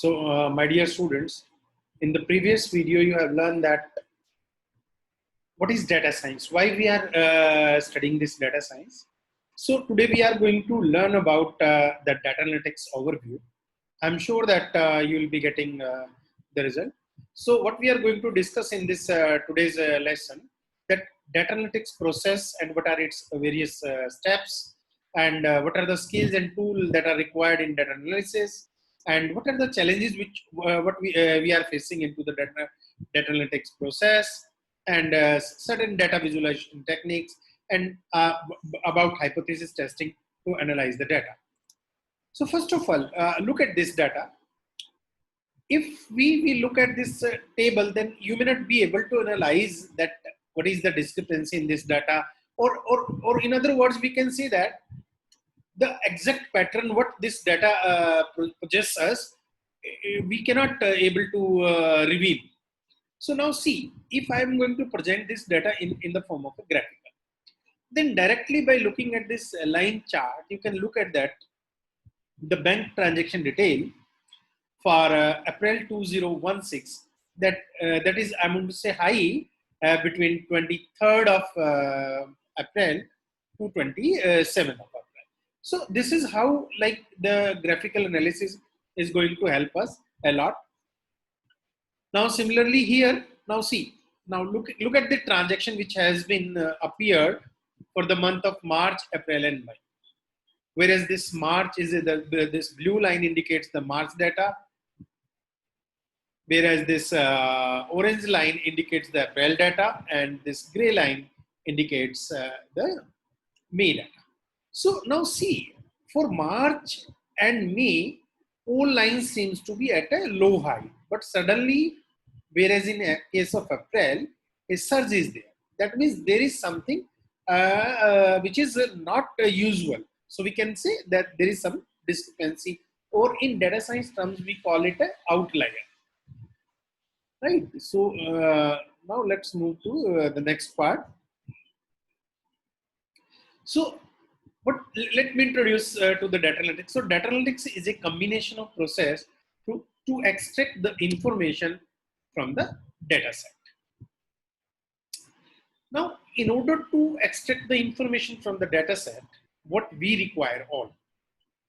My dear students, in the previous video, you have learned that what is data science, why we are studying this data science. So today we are going to learn about the data analytics overview. I'm sure that you will be getting the result. So what we are going to discuss in this today's lesson, that data analytics process and what are its various steps, and what are the skills and tools that are required in data analysis, and what are the challenges which what we are facing into the data analytics process, and certain data visualization techniques, and about hypothesis testing to analyze the data. So first of all, look at this data. If we look at this table, then you may not be able to analyze that what is the discrepancy in this data, or in other words, we can say that the exact pattern what this data suggests us, we cannot able to reveal. So now see, if I am going to present this data in the form of a graphical, then directly by looking at this line chart, you can look at that the bank transaction detail for April 2016, that is, I'm going to say high between 23rd of April to 27th of April. So this is how like the graphical analysis is going to help us a lot. Now similarly here, now see, now look at the transaction which has been appeared for the month of March, April and May. Whereas this March is this blue line indicates the March data, whereas this orange line indicates the April data, and this gray line indicates the May data. So now see, for March and May, all lines seems to be at a low high, but suddenly, whereas in a case of April, a surge is there. That means there is something which is not usual. So we can say that there is some discrepancy, or in data science terms, we call it an outlier. Right. So now let's move to the next part. So, let me introduce to the data analytics. So, data analytics is a combination of process to extract the information from the data set. Now, in order to extract the information from the data set, what we require all.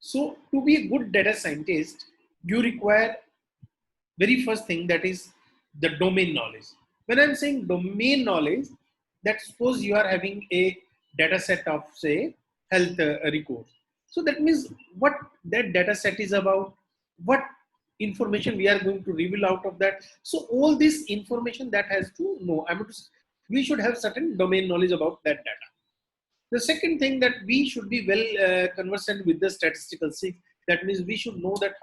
So, to be a good data scientist, you require very first thing, that is the domain knowledge. When I'm saying domain knowledge, that suppose you are having a data set of say health records. So that means what that data set is about, what information we are going to reveal out of that. So all this information that has to know, we should have certain domain knowledge about that data. The second thing, that we should be well conversant with the statistical skills. That means we should know that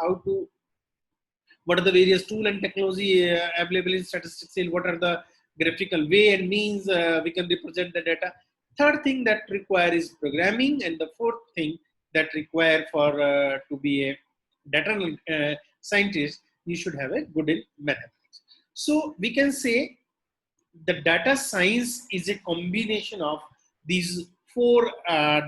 what are the various tool and technology available in statistics, what are the graphical way and means we can represent the data. Third thing that require is programming, and the fourth thing that require for to be a data scientist, you should have a good in mathematics. So we can say the data science is a combination of these four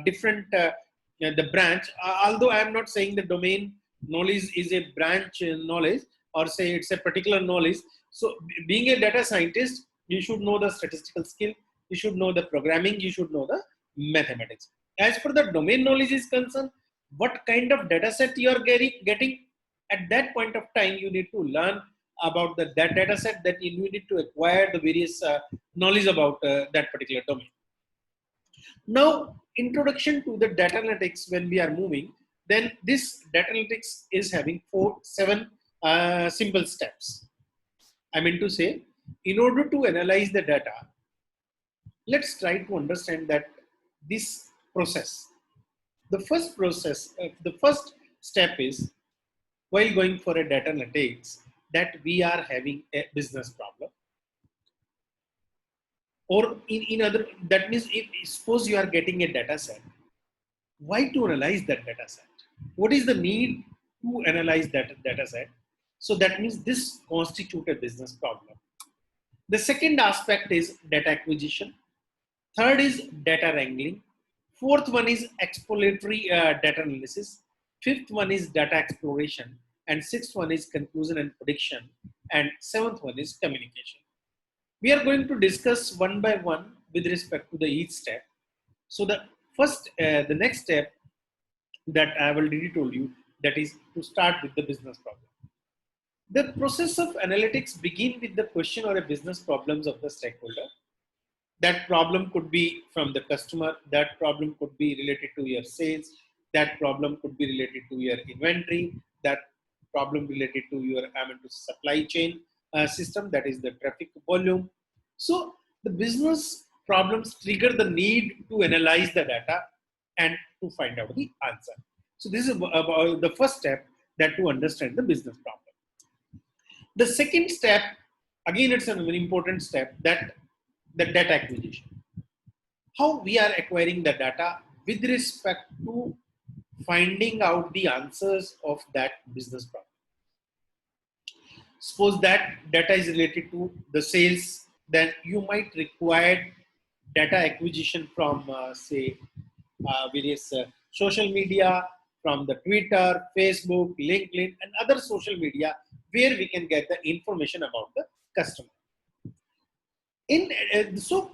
different the branch. Although I am not saying the domain knowledge is a branch knowledge, or say it's a particular knowledge. So being a data scientist, you should know the statistical skill, you should know the programming, you should know the mathematics. As for the domain knowledge is concerned, what kind of data set you are getting at that point of time, you need to learn about that data set, that you need to acquire the various knowledge about that particular domain. Now, introduction to the data analytics, when we are moving, then this data analytics is having seven simple steps. I mean to say, in order to analyze the data, let's try to understand that this process. The first step is, while going for a data analytics, that we are having a business problem. Or in other, that means if suppose you are getting a data set, why to analyze that data set? What is the need to analyze that data set? So that means this constitutes a business problem. The second aspect is data acquisition. Third is data wrangling. Fourth one is exploratory data analysis. Fifth one is data exploration. and sixth one is conclusion and prediction, and seventh one is communication. We are going to discuss one by one with respect to the each step. So the next step that I have already told you, that is to start with the business problem. The process of analytics begin with the question or a business problems of the stakeholder. That problem could be from the customer, that problem could be related to your sales, that problem could be related to your inventory, that problem related to your supply chain system, that is the traffic volume. So the business problems trigger the need to analyze the data and to find out the answer. So this is about the first step, that to understand the business problem. The second step, again, it's a very important step, that the data acquisition. How we are acquiring the data with respect to finding out the answers of that business problem. Suppose that data is related to the sales, then you might require data acquisition from, various social media, from the Twitter, Facebook, LinkedIn, and other social media where we can get the information about the customer. So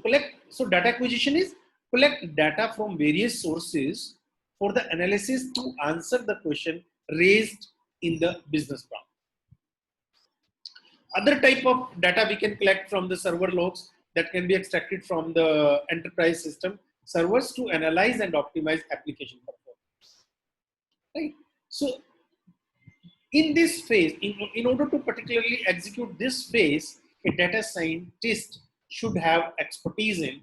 data acquisition is collect data from various sources for the analysis to answer the question raised in the business problem. Other type of data we can collect from the server logs that can be extracted from the enterprise system servers to analyze and optimize application performance. Right. So in this phase, in order to particularly execute this phase, a data scientist should have expertise in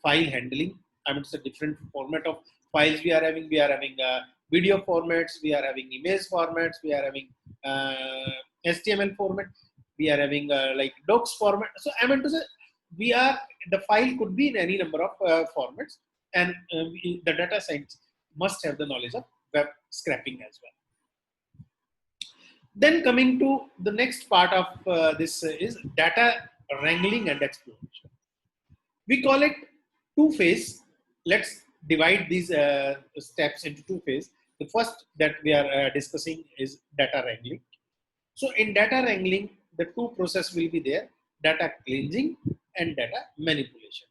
file handling. It's a different format of files we are having. We are having video formats, we are having image formats, we are having HTML format, we are having like docs format. So the file could be in any number of formats, and the data scientist must have the knowledge of web scraping as well. Then coming to the next part of this is data wrangling and exploration. We call it two-phase. Let's divide these steps into two phases. The first that we are discussing is data wrangling. So in data wrangling, the two processes will be there: data cleansing and data manipulation.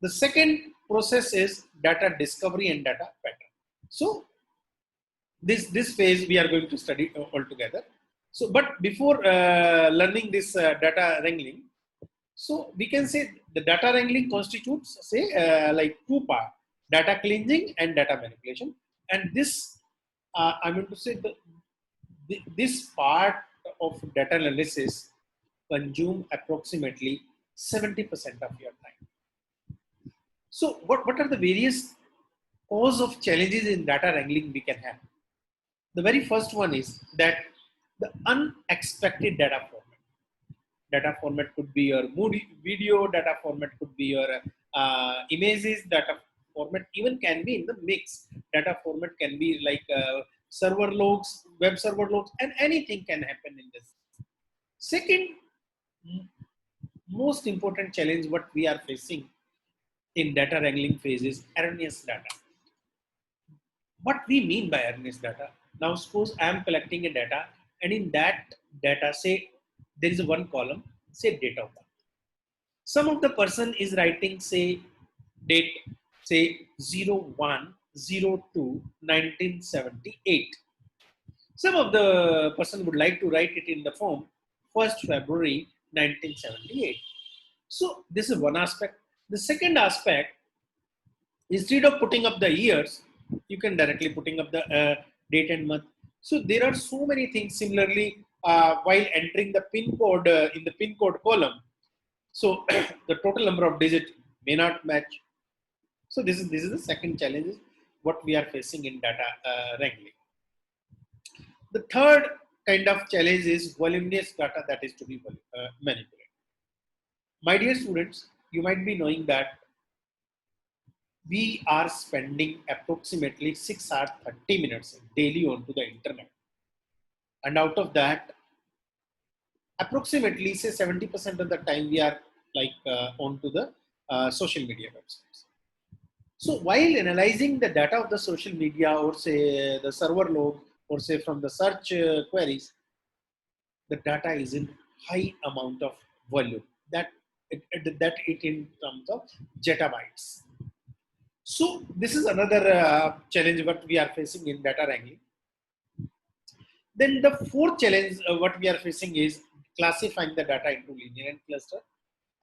The second process is data discovery and data pattern. So this phase we are going to study all together. So, but before learning this data wrangling, so we can say the data wrangling constitutes, like two parts: data cleansing and data manipulation. And this, I'm going to say this part of data analysis consume approximately 70% of your time. So, what are the various cause of challenges in data wrangling we can have? The very first one is that the unexpected data format. Data format could be your moody video, data format could be your images, data format even can be in the mix. Data format can be like server logs, web server logs, and anything can happen in this. Second, most important challenge what we are facing in data wrangling phase is erroneous data. What we mean by erroneous data? Now suppose I am collecting a data, and in that data, say there is one column, say date of birth. Some of the person is writing, say, date, say 01/02/1978. Some of the person would like to write it in the form 1st February 1978. So this is one aspect. The second aspect, instead of putting up the years, you can directly putting up the date and month. So there are so many things. Similarly, while entering the pin code in the pin code column, so the total number of digits may not match. So this is the second challenge what we are facing in data wrangling. The third kind of challenge is voluminous data that is to be manipulated. My dear students, you might be knowing that we are spending approximately 6 hours 30 minutes daily onto the internet, and out of that, approximately say 70% of the time we are like onto the social media websites. So while analyzing the data of the social media, or say the server log, or say from the search queries, the data is in high amount of volume that it in terms of zettabytes. So this is another challenge what we are facing in data wrangling. Then the fourth challenge what we are facing is classifying the data into linear and cluster,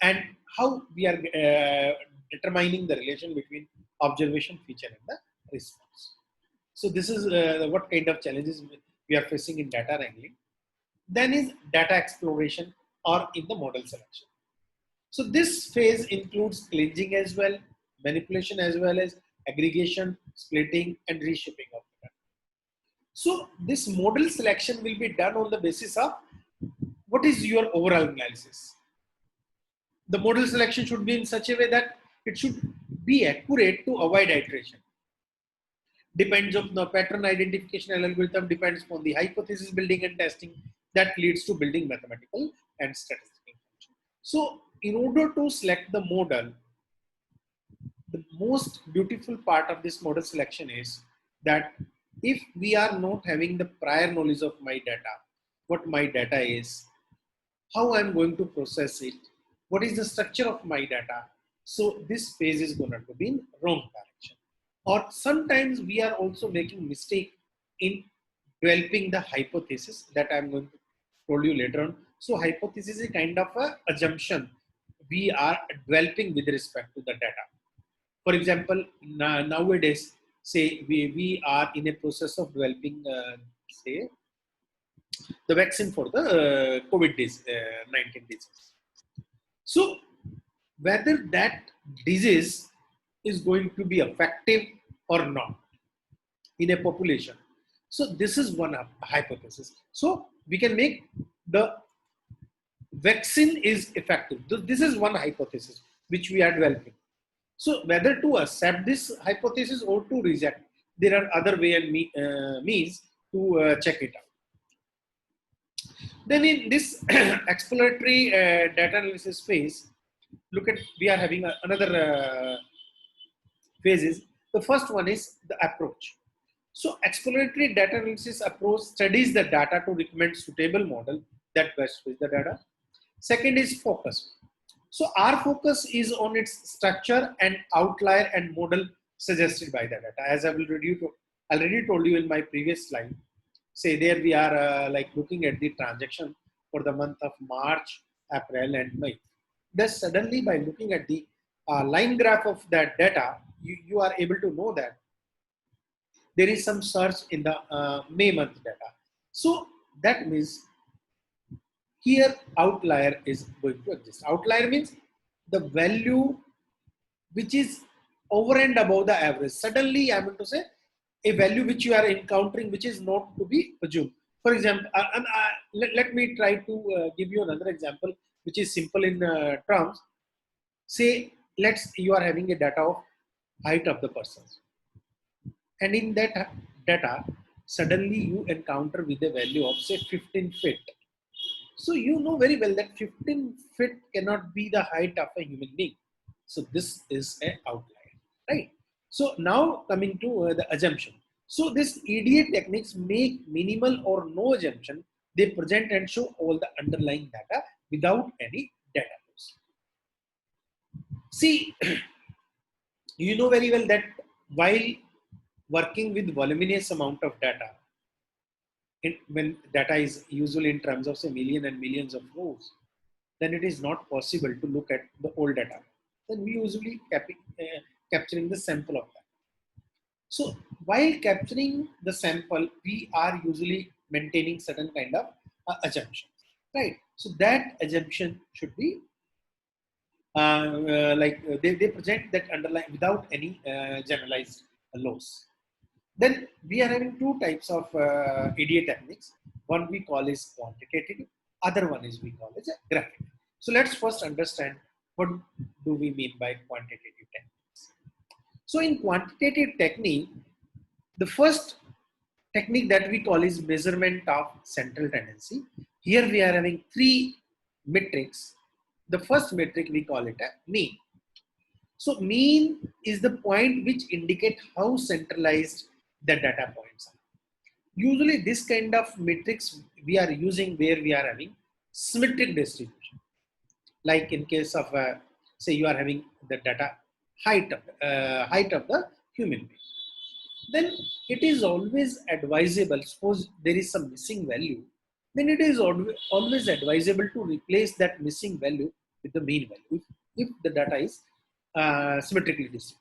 and how we are determining the relation between observation, feature, and the response. So this is what kind of challenges we are facing in data wrangling. Then is data exploration or in the model selection. So this phase includes cleansing as well, manipulation as well as aggregation, splitting, and reshaping of the data. So this model selection will be done on the basis of what is your overall analysis. The model selection should be in such a way that it should be accurate to avoid iteration. Depends on the pattern identification algorithm, depends on the hypothesis building and testing that leads to building mathematical and statistical function. So in order to select the model, the most beautiful part of this model selection is that if we are not having the prior knowledge of my data, what my data is, how I'm going to process it, what is the structure of my data, so this phase is going to be in wrong direction. Or sometimes we are also making mistake in developing the hypothesis that I'm going to told you later on. So hypothesis is a kind of a assumption we are developing with respect to the data. For example, nowadays, say we are in a process of developing, say, the vaccine for the COVID-19 disease. So whether that disease is going to be effective or not in a population. So this is one hypothesis. So we can make the vaccine is effective. This is one hypothesis which we are developing. So whether to accept this hypothesis or to reject, there are other way and means to check it out. Then in this exploratory data analysis phase, look at, we are having another phases. The first one is the approach. So exploratory data analysis approach studies the data to recommend suitable model that best fits the data. Second is focus. So our focus is on its structure and outlier and model suggested by the data. As I already told you in my previous slide, say there we are like looking at the transaction for the month of March, April, and May. Thus suddenly by looking at the line graph of that data, you are able to know that there is some surge in the May month data. So that means here outlier is going to exist. Outlier means the value which is over and above the average. Suddenly I want to say a value which you are encountering which is not to be assumed. For example, let me try to give you another example which is simple in terms. Say you are having a data of height of the person, and in that data suddenly you encounter with a value of say 15 feet. So you know very well that 15 feet cannot be the height of a human being. So this is an outlier, right? So now coming to the assumption. So this EDA techniques make minimal or no assumption. They present and show all the underlying data without any data loss. See, you know very well that while working with voluminous amount of data, when data is usually in terms of say million and millions of rows, then it is not possible to look at the old data. Then we usually capturing the sample of that. So while capturing the sample, we are usually maintaining certain kind of assumptions, right? So that assumption should be they present that underlying without any generalized loss. Then we are having two types of EDA techniques. One we call is quantitative, other one is we call as a graphic. So let's first understand what do we mean by quantitative techniques. So in quantitative technique, the first technique that we call is measurement of central tendency. Here we are having three metrics. The first metric we call it a mean. So mean is the point which indicate how centralized the data points are. Usually this kind of matrix we are using where we are having symmetric distribution. Like in case of, say you are having the data height of the human being. Then it is always advisable, suppose there is some missing value, then it is always advisable to replace that missing value with the mean value if the data is symmetrically distributed.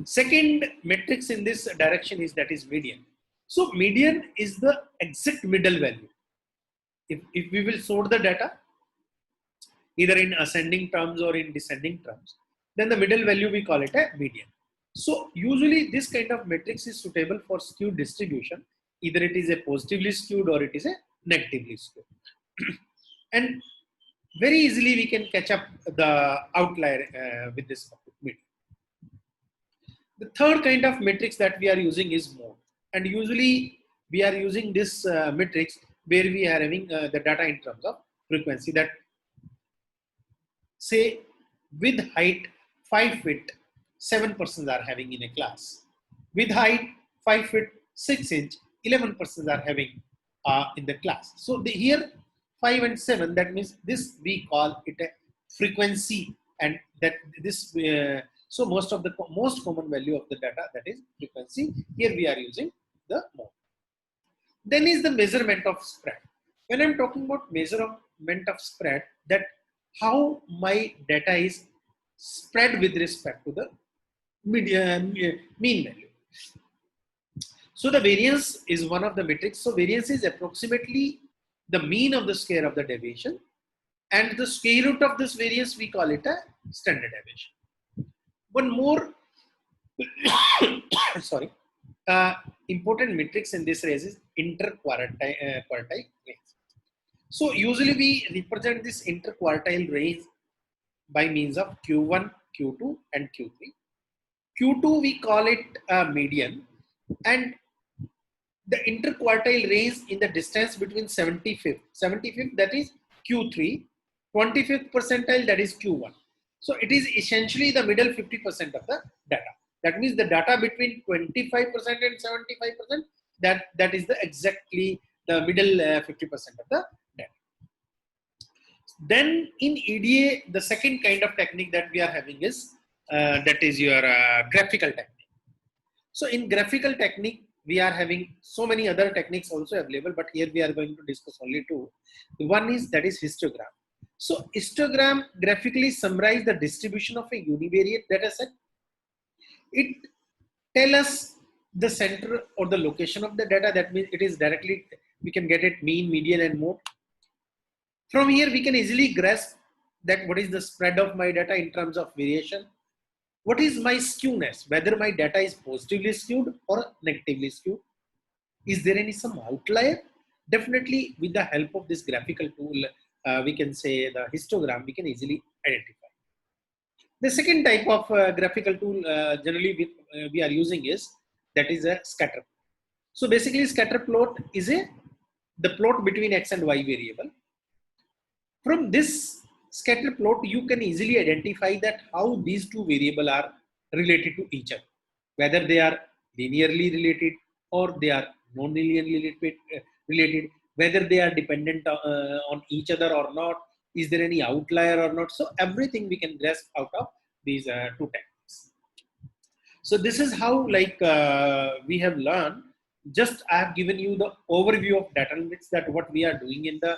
Second matrix in this direction is that is median. So median is the exact middle value. If we will sort the data either in ascending terms or in descending terms, then the middle value we call it a median. So usually this kind of matrix is suitable for skewed distribution. Either it is a positively skewed or it is a negatively skewed. And very easily we can catch up the outlier with this median. The third kind of matrix that we are using is mode. And usually we are using this matrix where we are having the data in terms of frequency, that say with height 5 feet, 7 persons are having in a class. With height 5 feet 6 inch, 11 persons are having in the class. So here 5 and 7, that means this we call it a frequency, and that this so most common value of the data, that is frequency. Here we are using the mode. Then is the measurement of spread. When I'm talking about measurement of spread, that how my data is spread with respect to the mean value. So the variance is one of the metrics. So variance is approximately the mean of the square of the deviation, and the square root of this variance we call it a standard deviation. One more sorry, important matrix in this race is interquartile range. So usually we represent this interquartile range by means of Q1, Q2 and Q3. Q2 we call it a median, and the interquartile range in the distance between 75th that is Q3, 25th percentile that is Q1. So it is essentially the middle 50% of the data. That means the data between 25% and 75%, that is the exactly the middle 50% of the data. Then in EDA, the second kind of technique that we are having is that is your graphical technique. So in graphical technique, we are having so many other techniques also available, but here we are going to discuss only two. One is that is histogram. So histogram graphically summarize the distribution of a univariate data set. It tell us the center or the location of the data. That means it is directly, we can get it mean, median and mode. From here we can easily grasp that what is the spread of my data in terms of variation. What is my skewness, whether my data is positively skewed or negatively skewed. Is there any some outlier? Definitely with the help of this graphical tool, we can say the histogram, we can easily identify. The second type of graphical tool generally we are using is that is a scatter. So basically scatter plot is the plot between x and y variable. From this scatter plot, you can easily identify that how these two variables are related to each other, whether they are linearly related or they are non-linearly related, whether they are dependent on each other or not, is there any outlier or not. So everything we can grasp out of these two techniques. So this is how we have learned. Just I have given you the overview of data analytics, that what we are doing in the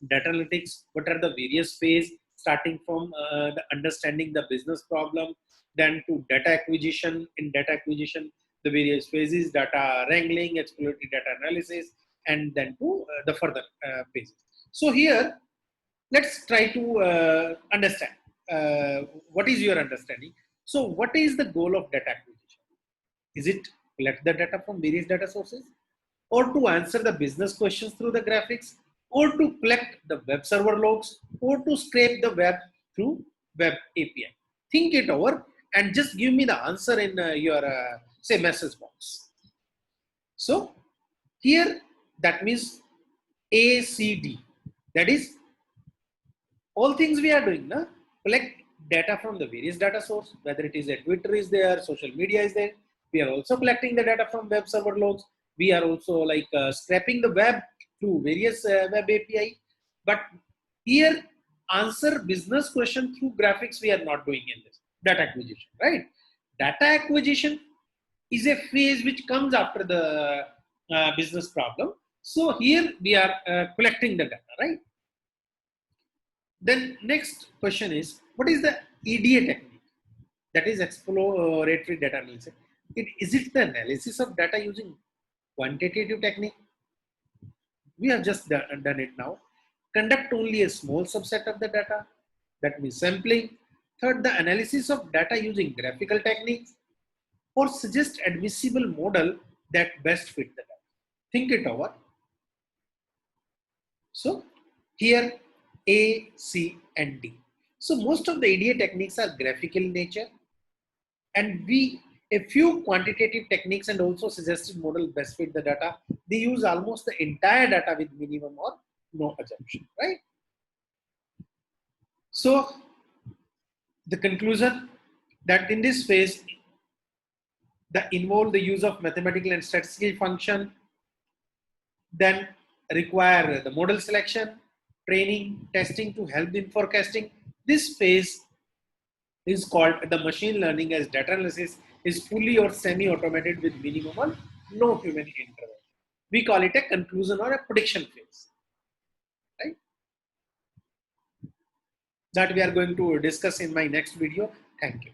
data analytics, what are the various phases, starting from the understanding the business problem, then to data acquisition. In data acquisition, the various phases, data wrangling, exploratory data analysis, and then to the further phases. So here, let's try to understand what is your understanding. So what is the goal of data acquisition? Is it collect the data from various data sources, or to answer the business questions through the graphics, or to collect the web server logs, or to scrape the web through web API? Think it over and just give me the answer in your say message box. So here that means A, C, D. That is all things we are doing. Na? Collect data from the various data source, whether it is a Twitter is there, social media is there. We are also collecting the data from web server logs. We are also like scraping the web through various web API. But here, answer business question through graphics we are not doing in this data acquisition, right? Data acquisition is a phase which comes after the business problem. So here we are collecting the data, right? Then next question is, what is the EDA technique? That is exploratory data analysis. Is it the analysis of data using quantitative technique? We have just done it now. Conduct only a small subset of the data, that means sampling. Third, the analysis of data using graphical techniques, or suggest admissible model that best fit the data. Think it over. So here A, C, and D. So most of the EDA techniques are graphical in nature, and a few quantitative techniques and also suggested model best fit the data. They use almost the entire data with minimum or no assumption, right? So the conclusion that in this phase, involve the use of mathematical and statistical function, then require the model selection, training, testing to help in forecasting. This phase is called the machine learning, as data analysis is fully or semi-automated with minimum or no human intervention. We call it a conclusion or a prediction phase, right? That we are going to discuss in my next video. Thank you.